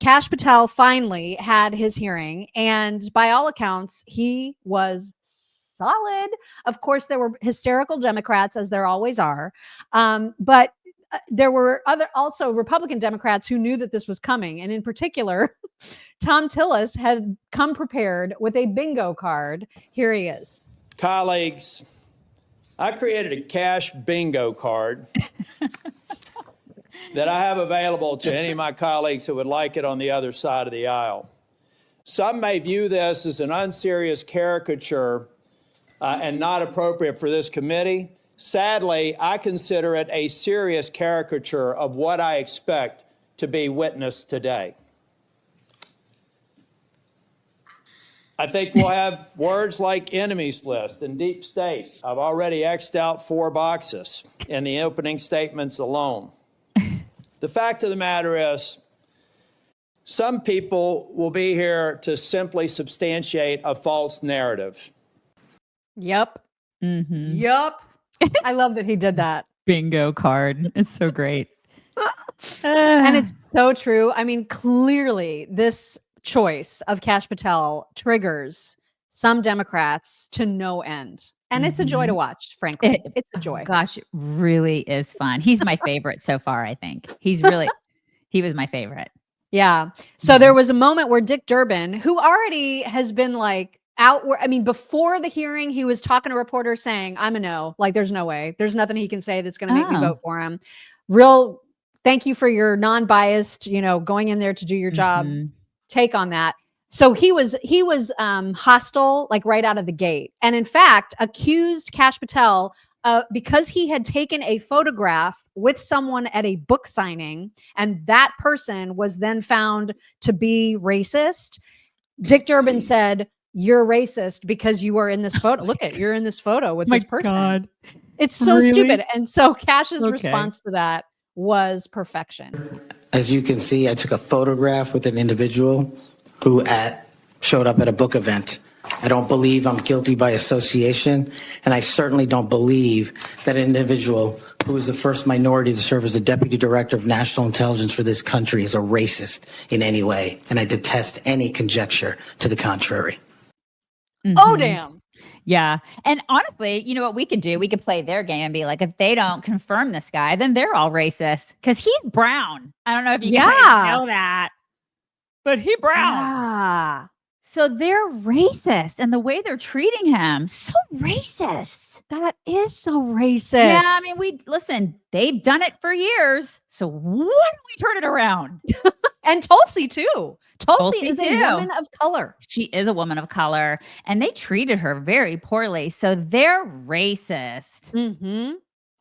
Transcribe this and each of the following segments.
Kash Patel finally had his hearing, and by all accounts, he was solid. Of course, there were hysterical Democrats, as there always are, but there were also Republican Democrats who knew that this was coming, and in particular, Tom Tillis had come prepared with a bingo card. Here he is. Colleagues, I created a Kash bingo card that I have available to any of my colleagues who would like it on the other side of the aisle. Some may view this as an unserious caricature and not appropriate for this committee. Sadly, I consider it a serious caricature of what I expect to be witnessed today. I think we'll have words like enemies list and deep state. I've already X'd out 4 boxes in the opening statements alone. The fact of the matter is, some people will be here to simply substantiate a false narrative. Yep. Yep. I love that he did that. Bingo card. It's so great. And it's so true. I mean, clearly this choice of Kash Patel triggers some Democrats to no end. And it's a joy to watch, frankly. It's a joy. Oh gosh, it really is fun. He's my favorite so far, I think. He was my favorite. Yeah. So there was a moment where Dick Durbin, who already has been like before the hearing, he was talking to reporters saying, I'm a no. Like, there's no way. There's nothing he can say that's going to make me vote for him. Real thank you for your non-biased, going in there to do your job take on that. So he was hostile, like right out of the gate. And in fact, accused Kash Patel because he had taken a photograph with someone at a book signing, and that person was then found to be racist. Dick Durbin said, you're racist because you are in this photo. Look at, you're in this photo with this person. God. It's so stupid. And so Kash's response to that was perfection. As you can see, I took a photograph with an individual who showed up at a book event. I don't believe I'm guilty by association, and I certainly don't believe that an individual who was the first minority to serve as the Deputy Director of National Intelligence for this country is a racist in any way, and I detest any conjecture to the contrary. Oh, damn. Yeah. And honestly, you know what we could do? We could play their game and be like, if they don't confirm this guy, then they're all racist because he's brown. I don't know if you guys know that, but he's brown. Yeah. So they're racist, and the way they're treating him, so racist. That is so racist. Yeah, I mean, they've done it for years. So why don't we turn it around? And Tulsi too. Tulsi is a woman of color. She is a woman of color, and they treated her very poorly. So they're racist. Mm-hmm.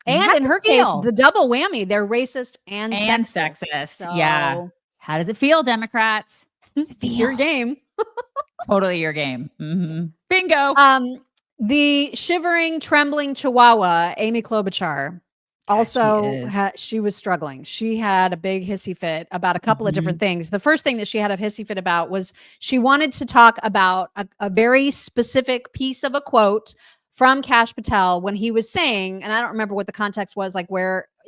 And in her case, the double whammy, they're racist and sexist. So, yeah. How does it feel, Democrats? It's your game. Totally your game. Mm-hmm. Bingo. The shivering, trembling Chihuahua, Amy Klobuchar, also she was struggling. She had a big hissy fit about a couple of different things. The first thing that she had a hissy fit about was she wanted to talk about a very specific piece of a quote from Kash Patel when he was saying, and I don't remember what the context was, like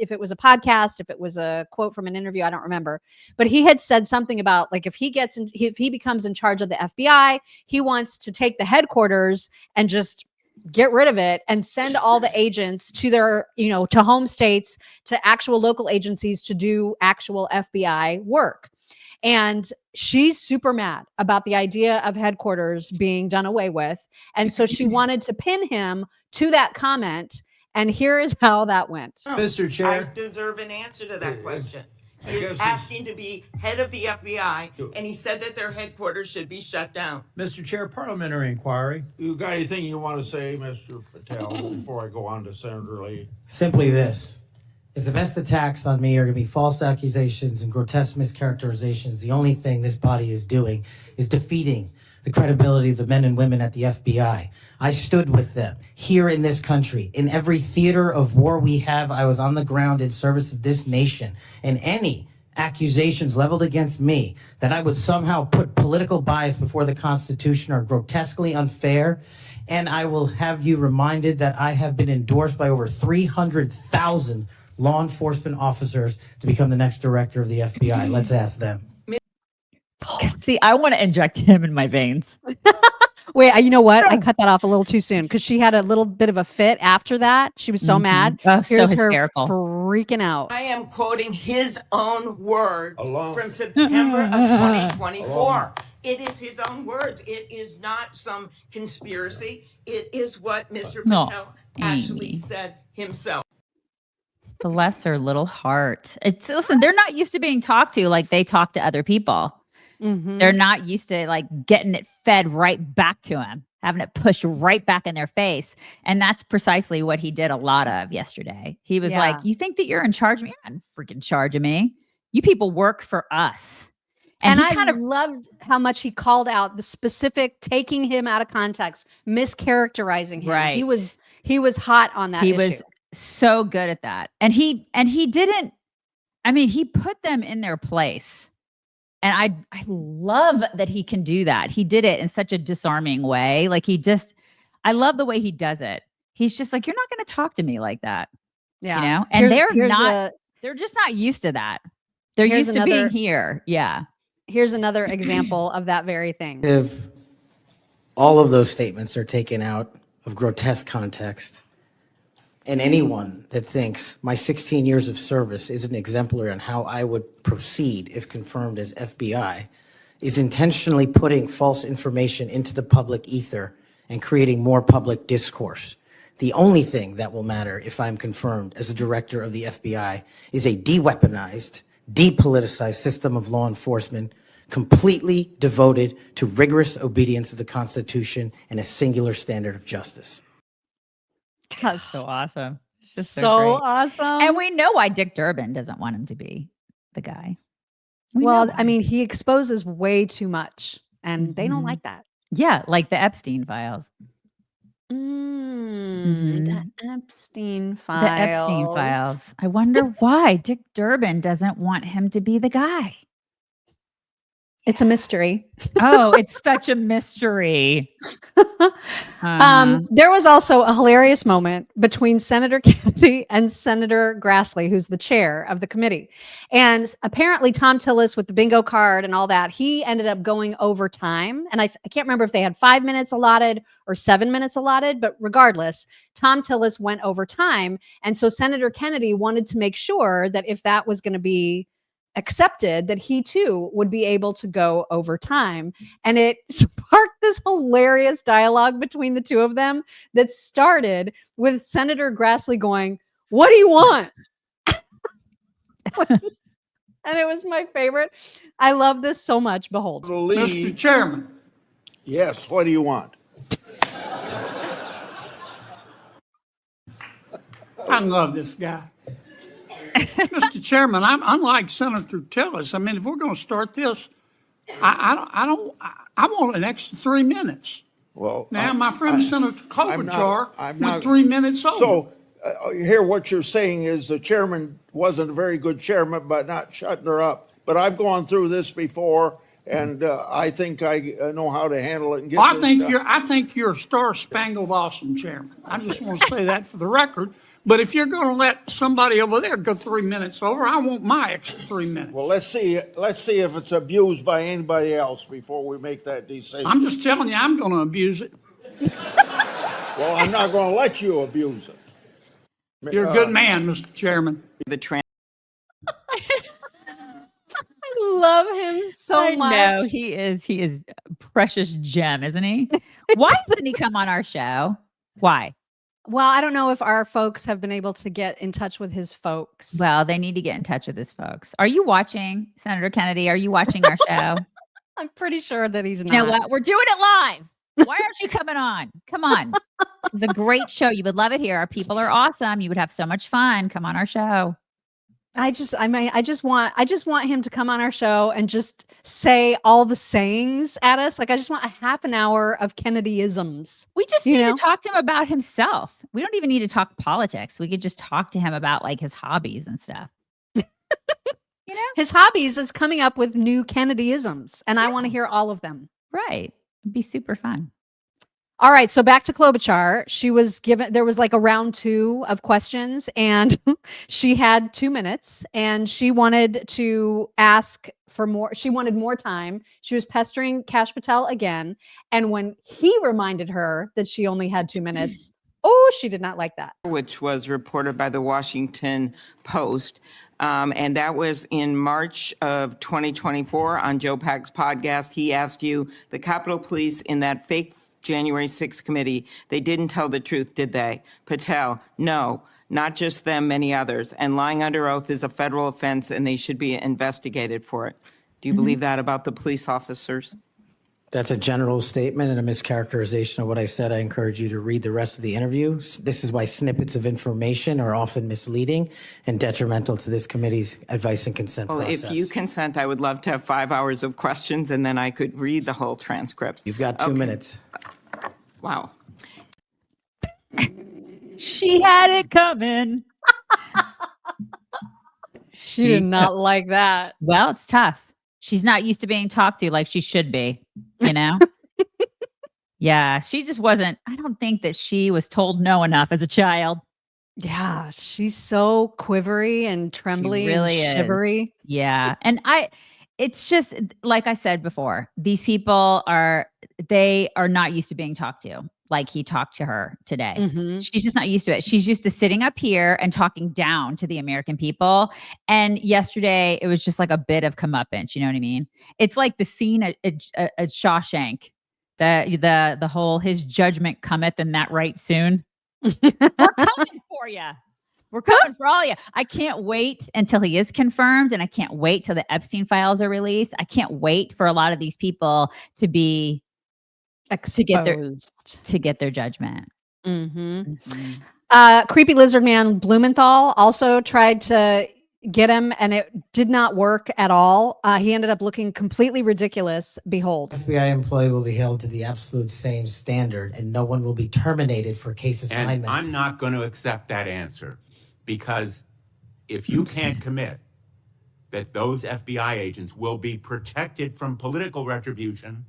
if it was a podcast, if it was a quote from an interview, I don't remember. But he had said something about like if he becomes in charge of the FBI, he wants to take the headquarters and just get rid of it and send all the agents to their, to home states, to actual local agencies to do actual FBI work. And she's super mad about the idea of headquarters being done away with. And so she wanted to pin him to that comment. And here is how that went. Mr. Chair. I deserve an answer to that question. He is asking to be head of the FBI, and he said that their headquarters should be shut down. Mr. Chair, parliamentary inquiry. You got anything you want to say, Mr. Patel, before I go on to Senator Lee? Simply this. If the best attacks on me are going to be false accusations and grotesque mischaracterizations, the only thing this body is doing is defeating the credibility of the men and women at the FBI. I stood with them here in this country. In every theater of war we have, I was on the ground in service of this nation. And any accusations leveled against me that I would somehow put political bias before the Constitution are grotesquely unfair. And I will have you reminded that I have been endorsed by over 300,000 law enforcement officers to become the next director of the FBI. Let's ask them. See, I want to inject him in my veins. Wait, you know what? I cut that off a little too soon because she had a little bit of a fit after that. She was so mad. Oh, Here's so her hysterical. freaking out. I am quoting his own words from September of 2024. It is his own words. It is not some conspiracy. It is what Mr. Patel actually said himself. Bless her little heart. Listen, they're not used to being talked to like they talk to other people. They're not used to like getting it fed right back to him, having it pushed right back in their face. And that's precisely what he did a lot of yesterday. He was like, you think that you're in charge of me? I'm not in freaking charge of me. You people work for us. And I kind of loved how much he called out the specific, taking him out of context, mischaracterizing him. Right. He was hot on that issue. Was so good at that. And he didn't, I mean, he put them in their place. And I love that he can do that. He did it in such a disarming way. Like I love the way he does it. He's just like, you're not going to talk to me like that. Yeah. You know? And they're just not used to that. They're used to being here. Yeah. Here's another example of that very thing. If all of those statements are taken out of grotesque context, and anyone that thinks my 16 years of service isn't exemplary on how I would proceed if confirmed as FBI is intentionally putting false information into the public ether and creating more public discourse. The only thing that will matter if I'm confirmed as a director of the FBI is a de-weaponized, depoliticized system of law enforcement completely devoted to rigorous obedience of the Constitution and a singular standard of justice. That's so awesome. Just so great. Awesome. And we know why Dick Durbin doesn't want him to be the guy. I mean, he exposes way too much and they don't like that. Yeah, like the Epstein files. The Epstein files. The Epstein files. I wonder why Dick Durbin doesn't want him to be the guy. It's a mystery. Oh, it's such a mystery. There was also a hilarious moment between Senator Kennedy and Senator Grassley, who's the chair of the committee. And apparently Tom Tillis with the bingo card and all that, he ended up going over time. And I can't remember if they had 5 minutes allotted or 7 minutes allotted, but regardless, Tom Tillis went over time. And so Senator Kennedy wanted to make sure that if that was going to be accepted, that he too would be able to go over time. And it sparked this hilarious dialogue between the two of them that started with Senator Grassley going, "What do you want?" And it was my favorite. I love this so much. Behold. Mr. Chairman. Yes, what do you want? I love this guy. Mr. Chairman, I'm unlike Senator Tillis. I mean, if we're going to start this, I want an extra 3 minutes. Well, now, my friend Senator Klobuchar I'm went not 3 minutes over. So, here what you're saying is the chairman wasn't a very good chairman by not shutting her up. But I've gone through this before, and I think I know how to handle it and get. I think you're a star-spangled awesome chairman. I just want to say that for the record. But if you're going to let somebody over there go 3 minutes over, I want my extra 3 minutes. Well, let's see if it's abused by anybody else before we make that decision. I'm just telling you, I'm going to abuse it. Well, I'm not going to let you abuse it. You're a good man, Mr. Chairman. I love him so much. No, he is a precious gem, isn't he? Why doesn't he come on our show? Why? Well, I don't know if our folks have been able to get in touch with his folks. Well, they need to get in touch with his folks. Are you watching, Senator Kennedy? Are you watching our show? I'm pretty sure that he's not. You know what? We're doing it live. Why aren't you coming on? Come on. This is a great show. You would love it here. Our people are awesome. You would have so much fun. Come on our show. I just want him to come on our show and just say all the sayings at us. Like, I just want a half an hour of Kennedyisms. We just need to talk to him about himself. We don't even need to talk politics. We could just talk to him about like his hobbies and stuff. You know, his hobbies is coming up with new Kennedyisms, and I want to hear all of them. Right. It'd be super fun. All right, so back to Klobuchar. She was given, there was like a round 2 of questions, and she had 2 minutes, and she wanted to ask for more. She wanted more time. She was pestering Kash Patel again. And when he reminded her that she only had 2 minutes, she did not like that. Which was reported by the Washington Post. And that was in March of 2024 on Joe Pack's podcast. He asked you, the Capitol Police in that fake January 6th committee, they didn't tell the truth, did they? Patel, no, not just them, many others. And lying under oath is a federal offense and they should be investigated for it. Do you believe that about the police officers? That's a general statement and a mischaracterization of what I said. I encourage you to read the rest of the interview. This is why snippets of information are often misleading and detrimental to this committee's advice and consent process. If you consent, I would love to have 5 hours of questions and then I could read the whole transcript. You've got 2 minutes. Wow. She had it coming. She did not like that. Well, it's tough. She's not used to being talked to like she should be, you know? Yeah, she just wasn't. I don't think that she was told no enough as a child. Yeah, she's so quivery and trembly really and shivery. Is. Yeah. And it's just like I said before, these people they are not used to being talked to like he talked to her today. Mm-hmm. She's just not used to it. She's used to sitting up here and talking down to the American people. And yesterday it was just like a bit of comeuppance. You know what I mean? It's like the scene at Shawshank, the whole his judgment cometh and that right soon. We're coming for you. We're coming for all you. I can't wait until he is confirmed, and I can't wait till the Epstein files are released. I can't wait for a lot of these people to be exposed to get their judgment. Mm-hmm. Mm-hmm. Creepy lizard man Blumenthal also tried to get him, and it did not work at all. He ended up looking completely ridiculous. Behold, FBI employee will be held to the absolute same standard, and no one will be terminated for case assignments. And I'm not going to accept that answer, because if you can't commit that those FBI agents will be protected from political retribution,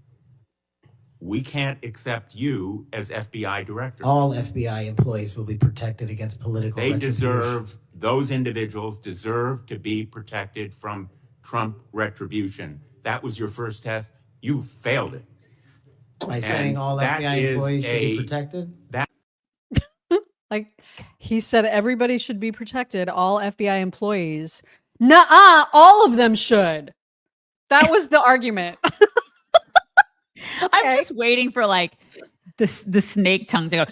we can't accept you as FBI director. All FBI employees will be protected against political retribution. Those individuals deserve to be protected from Trump retribution. That was your first test. You failed it. By saying all FBI employees should be protected? Like he said, everybody should be protected. All FBI employees. Nuh-uh, all of them should. That was the argument. Okay. I'm just waiting for like the snake tongue to go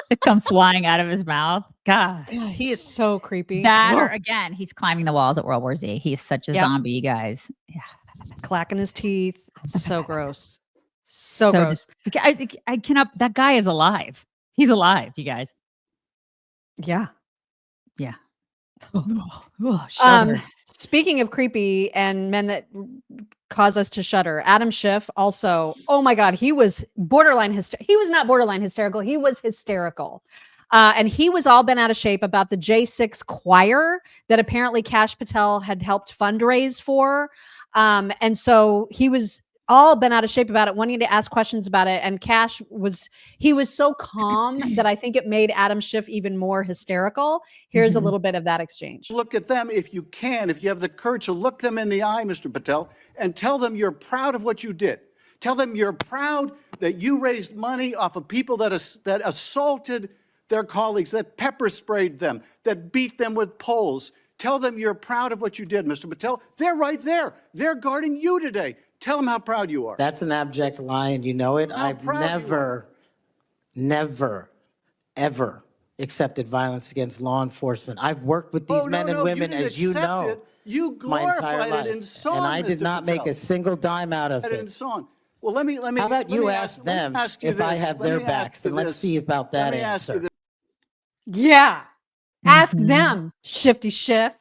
to come flying out of his mouth. God, he is so creepy. Or again, he's climbing the walls at World War Z. He is such a zombie, you guys. Yeah, clacking his teeth. So gross. So gross. I cannot. That guy is alive. He's alive, you guys. Yeah. Yeah. Speaking of creepy and men that cause us to shudder, Adam Schiff also, oh my God, he was borderline hysterical. He was not borderline hysterical. He was hysterical. And he was all bent out of shape about the J6 choir that apparently Kash Patel had helped fundraise for. And so he was all been out of shape about it, wanting to ask questions about it. And Kash was so calm that I think it made Adam Schiff even more hysterical. Here's a little bit of that exchange. Look at them if you can, if you have the courage to look them in the eye, Mr. Patel, and tell them you're proud of what you did. Tell them you're proud that you raised money off of people that assaulted their colleagues, that pepper sprayed them, that beat them with poles. Tell them you're proud of what you did, Mr. Patel. They're right there. They're guarding you today. Tell them how proud you are. That's an abject lie, and you know it. I've never, ever accepted violence against law enforcement. I've worked with these men and women, as you know, you glorified it in song, and I did not make a single dime out of it. In song. Well, let me. How about you ask them if I have their backs, and let's see about that answer. Yeah, ask them, Shifty Schiff.